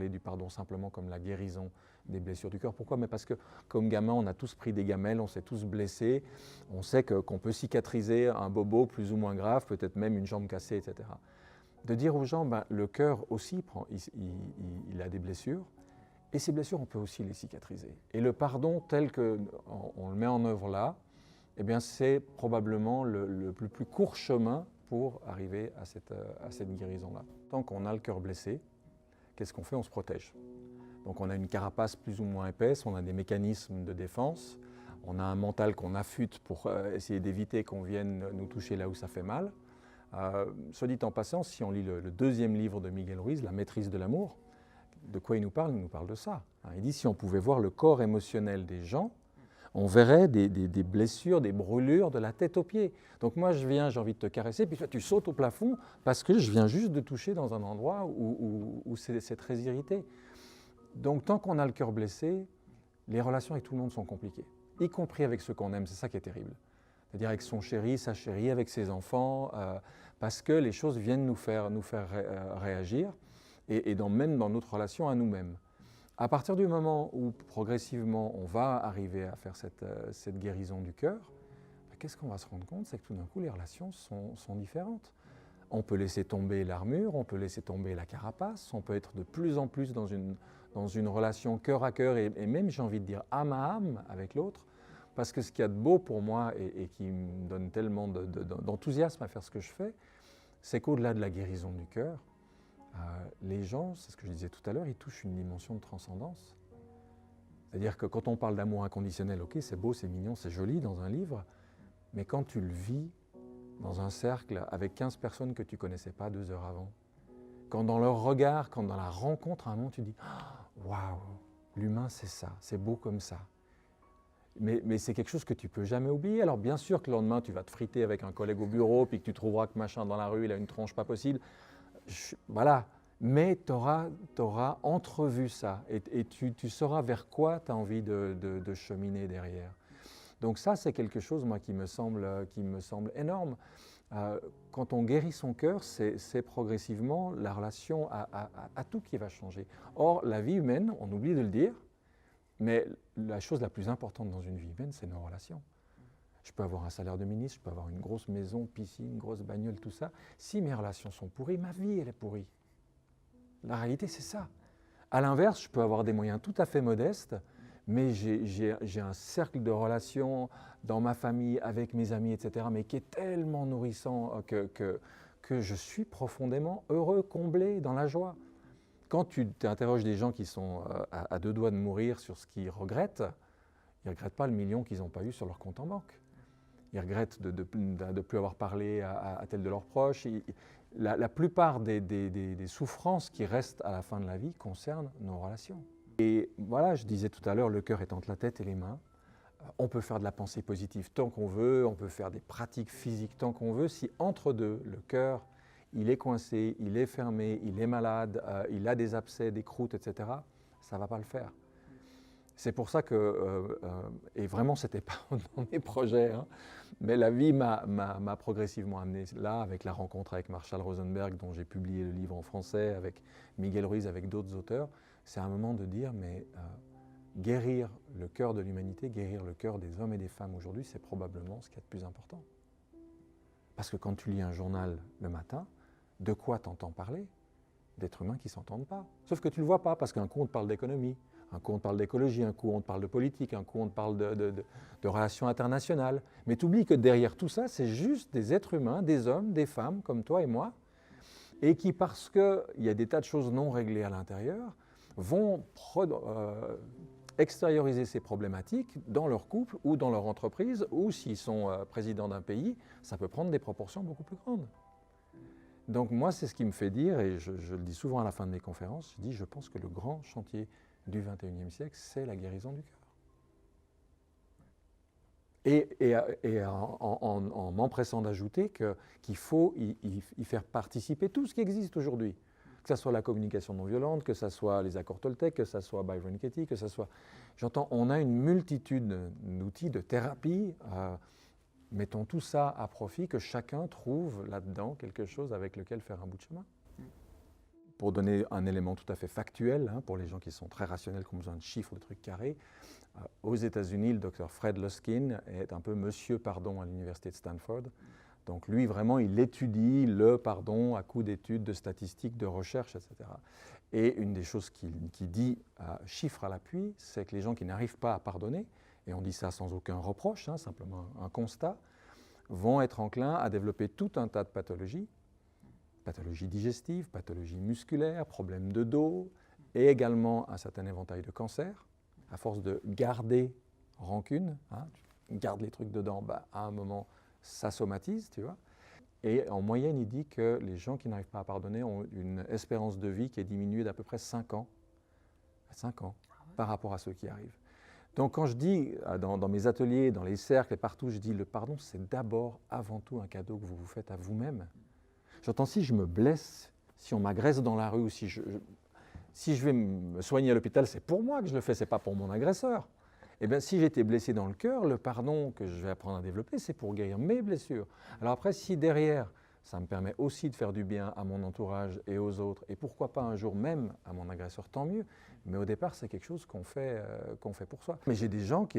parler du pardon simplement comme la guérison des blessures du cœur. Pourquoi? Mais parce que comme gamin, on a tous pris des gamelles, on s'est tous blessés, on sait qu'on peut cicatriser un bobo plus ou moins grave, peut-être même une jambe cassée, etc. De dire aux gens, ben, le cœur aussi, il a des blessures, et ces blessures, on peut aussi les cicatriser. Et le pardon tel qu'on le met en œuvre là, eh bien, c'est probablement le plus court chemin pour arriver à cette guérison-là. Tant qu'on a le cœur blessé, qu'est-ce qu'on fait? On se protège. Donc on a une carapace plus ou moins épaisse, on a des mécanismes de défense, on a un mental qu'on affûte pour essayer d'éviter qu'on vienne nous toucher là où ça fait mal. Soit dit en passant, si on lit le deuxième livre de Miguel Ruiz, La maîtrise de l'amour, de quoi il nous parle? Il nous parle de ça. Il dit si on pouvait voir le corps émotionnel des gens, on verrait des blessures, des brûlures de la tête aux pieds. Donc moi je viens, j'ai envie de te caresser, puis toi tu sautes au plafond parce que je viens juste de toucher dans un endroit où c'est très irrité. Donc tant qu'on a le cœur blessé, les relations avec tout le monde sont compliquées, y compris avec ceux qu'on aime, c'est ça qui est terrible. C'est-à-dire avec son chéri, sa chérie, avec ses enfants, parce que les choses viennent nous faire réagir, et même dans notre relation à nous-mêmes. À partir du moment où progressivement on va arriver à faire cette guérison du cœur, qu'est-ce qu'on va se rendre compte? C'est que tout d'un coup les relations sont différentes. On peut laisser tomber l'armure, on peut laisser tomber la carapace, on peut être de plus en plus dans une relation cœur à cœur et même, j'ai envie de dire, âme à âme avec l'autre. Parce que ce qu'il y a de beau pour moi et qui me donne tellement d'enthousiasme à faire ce que je fais, c'est qu'au-delà de la guérison du cœur, les gens, c'est ce que je disais tout à l'heure, ils touchent une dimension de transcendance. C'est-à-dire que quand on parle d'amour inconditionnel, ok, c'est beau, c'est mignon, c'est joli dans un livre, mais quand tu le vis dans un cercle avec 15 personnes que tu ne connaissais pas 2 heures avant, quand dans leur regard, quand dans la rencontre, à un moment tu dis « Waouh, l'humain c'est ça, c'est beau comme ça ». Mais c'est quelque chose que tu ne peux jamais oublier. Alors bien sûr que le lendemain, tu vas te friter avec un collègue au bureau, puis que tu trouveras que machin dans la rue, il a une tronche pas possible. Voilà. Mais tu auras entrevu ça et tu sauras vers quoi tu as envie de cheminer derrière. Donc ça, c'est quelque chose, moi, qui me semble énorme. Quand on guérit son cœur, c'est progressivement la relation à tout qui va changer. Or, la vie humaine, on oublie de le dire, mais la chose la plus importante dans une vie humaine, c'est nos relations. Je peux avoir un salaire de ministre, je peux avoir une grosse maison, piscine, une grosse bagnole, tout ça. Si mes relations sont pourries, ma vie, elle est pourrie. La réalité, c'est ça. À l'inverse, je peux avoir des moyens tout à fait modestes, mais j'ai un cercle de relations dans ma famille, avec mes amis, etc., mais qui est tellement nourrissant que je suis profondément heureux, comblé, dans la joie. Quand tu t'interroges des gens qui sont à 2 doigts de mourir sur ce qu'ils regrettent, ils ne regrettent pas le million qu'ils n'ont pas eu sur leur compte en banque. Ils regrettent de ne plus avoir parlé à tel de leurs proches. La plupart des souffrances qui restent à la fin de la vie concernent nos relations. Et voilà, je disais tout à l'heure, le cœur est entre la tête et les mains. On peut faire de la pensée positive tant qu'on veut, on peut faire des pratiques physiques tant qu'on veut. Si entre deux, le cœur, il est coincé, il est fermé, il est malade, il a des abcès, des croûtes, etc., ça ne va pas le faire. C'est pour ça que, et vraiment ce n'était pas dans mes projets, hein, mais la vie m'a progressivement amené là, avec la rencontre avec Marshall Rosenberg, dont j'ai publié le livre en français, avec Miguel Ruiz, avec d'autres auteurs. C'est un moment de dire, mais guérir le cœur de l'humanité, guérir le cœur des hommes et des femmes aujourd'hui, c'est probablement ce qu'il y a de plus important. Parce que quand tu lis un journal le matin, de quoi t'entends parler? D'êtres humains qui ne s'entendent pas. Sauf que tu ne le vois pas, parce qu'un coup on te parle d'économie, un coup on te parle d'écologie, un coup on te parle de politique, un coup on te parle de relations internationales. Mais tu oublies que derrière tout ça, c'est juste des êtres humains, des hommes, des femmes, comme toi et moi, et qui, parce qu'il y a des tas de choses non réglées à l'intérieur, vont extérioriser ces problématiques dans leur couple ou dans leur entreprise, ou s'ils sont présidents d'un pays, ça peut prendre des proportions beaucoup plus grandes. Donc moi, c'est ce qui me fait dire, et je le dis souvent à la fin de mes conférences, je dis, je pense que le grand chantier du XXIe siècle, c'est la guérison du cœur. Et en m'empressant d'ajouter qu'il faut y faire participer tout ce qui existe aujourd'hui, que ce soit la communication non violente, que ce soit les accords Toltec, que ce soit Byron Katie, que ce soit... J'entends, on a une multitude d'outils de thérapie. Mettons tout ça à profit, que chacun trouve là-dedans quelque chose avec lequel faire un bout de chemin. pour donner un élément tout à fait factuel, hein, pour les gens qui sont très rationnels, qui ont besoin de chiffres, de trucs carrés, aux États-Unis, le docteur Fred Luskin est un peu monsieur pardon à l'université de Stanford. Donc lui, vraiment, il étudie le pardon à coup d'études, de statistiques, de recherches, etc. Et une des choses qu'il dit, chiffre à l'appui, c'est que les gens qui n'arrivent pas à pardonner, et on dit ça sans aucun reproche, hein, simplement un constat, vont être enclins à développer tout un tas de pathologies digestives, pathologies musculaires, problèmes de dos, et également un certain éventail de cancers. À force de garder rancune, hein, tu gardes les trucs dedans, bah, à un moment, ça somatise, tu vois. Et en moyenne, il dit que les gens qui n'arrivent pas à pardonner ont une espérance de vie qui est diminuée d'à peu près 5 ans, 5 ans par rapport à ceux qui arrivent. Donc quand je dis dans mes ateliers, dans les cercles et partout, je dis le pardon, c'est d'abord, avant tout, un cadeau que vous vous faites à vous-même. J'entends si je me blesse, si on m'agresse dans la rue, ou si je vais me soigner à l'hôpital, c'est pour moi que je le fais, ce n'est pas pour mon agresseur. Eh bien, si j'ai été blessé dans le cœur, le pardon que je vais apprendre à développer, c'est pour guérir mes blessures. Alors après, si derrière, ça me permet aussi de faire du bien à mon entourage et aux autres, et pourquoi pas un jour même à mon agresseur, tant mieux. Mais au départ, c'est quelque chose qu'on fait pour soi. Mais j'ai des gens qui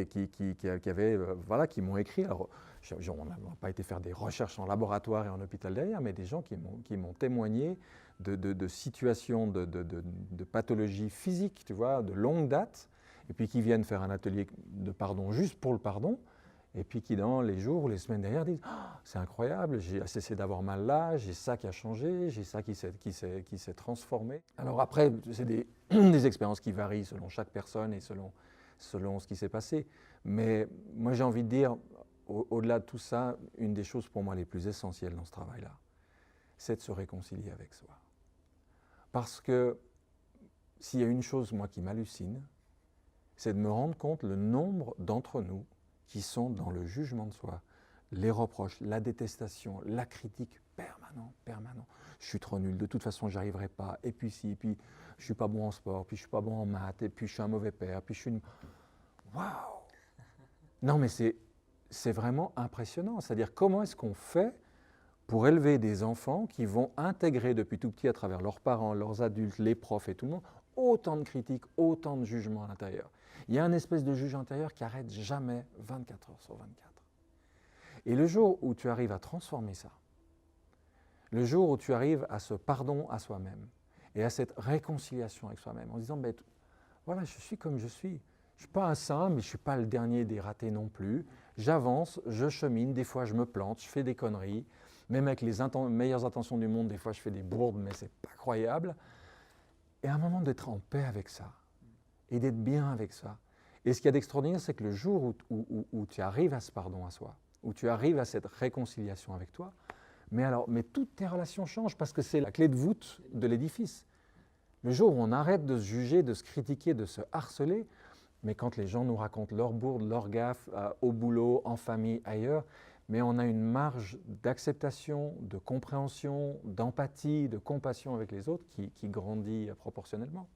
m'ont écrit. Alors, on n'a pas été faire des recherches en laboratoire et en hôpital derrière, mais des gens qui m'ont témoigné de situations de pathologie physique, tu vois, de longue date, et puis qui viennent faire un atelier de pardon juste pour le pardon, et puis qui dans les jours ou les semaines derrière disent oh, « c'est incroyable, j'ai cessé d'avoir mal là, j'ai ça qui a changé, j'ai ça qui s'est transformé ». Alors après, c'est des expériences qui varient selon chaque personne et selon ce qui s'est passé. Mais moi j'ai envie de dire, au-delà de tout ça, une des choses pour moi les plus essentielles dans ce travail-là, c'est de se réconcilier avec soi. Parce que s'il y a une chose, moi, qui m'hallucine, c'est de me rendre compte le nombre d'entre nous qui sont dans le jugement de soi, les reproches, la détestation, la critique permanente. Je suis trop nul, de toute façon, je n'y arriverai pas, et puis si, et puis je ne suis pas bon en sport, puis je ne suis pas bon en maths, et puis je suis un mauvais père, puis je suis une... Waouh! Non, mais c'est vraiment impressionnant. C'est-à-dire, comment est-ce qu'on fait pour élever des enfants qui vont intégrer depuis tout petit à travers leurs parents, leurs adultes, les profs et tout le monde, autant de critiques, autant de jugements à l'intérieur. Il y a une espèce de juge intérieur qui n'arrête jamais 24 heures sur 24. Et le jour où tu arrives à transformer ça, le jour où tu arrives à ce pardon à soi-même et à cette réconciliation avec soi-même, en disant voilà, je suis comme je suis. Je ne suis pas un saint, mais je ne suis pas le dernier des ratés non plus. J'avance, je chemine, des fois je me plante, je fais des conneries. Même avec les meilleures intentions du monde, des fois je fais des bourdes, mais ce n'est pas croyable. Et à un moment d'être en paix avec ça, et d'être bien avec ça. Et ce qu'il y a d'extraordinaire, c'est que le jour où tu arrives à ce pardon à soi, où tu arrives à cette réconciliation avec toi, mais toutes tes relations changent parce que c'est la clé de voûte de l'édifice. Le jour où on arrête de se juger, de se critiquer, de se harceler, mais quand les gens nous racontent leurs bourdes, leurs gaffes, au boulot, en famille, ailleurs, mais on a une marge d'acceptation, de compréhension, d'empathie, de compassion avec les autres qui grandit proportionnellement.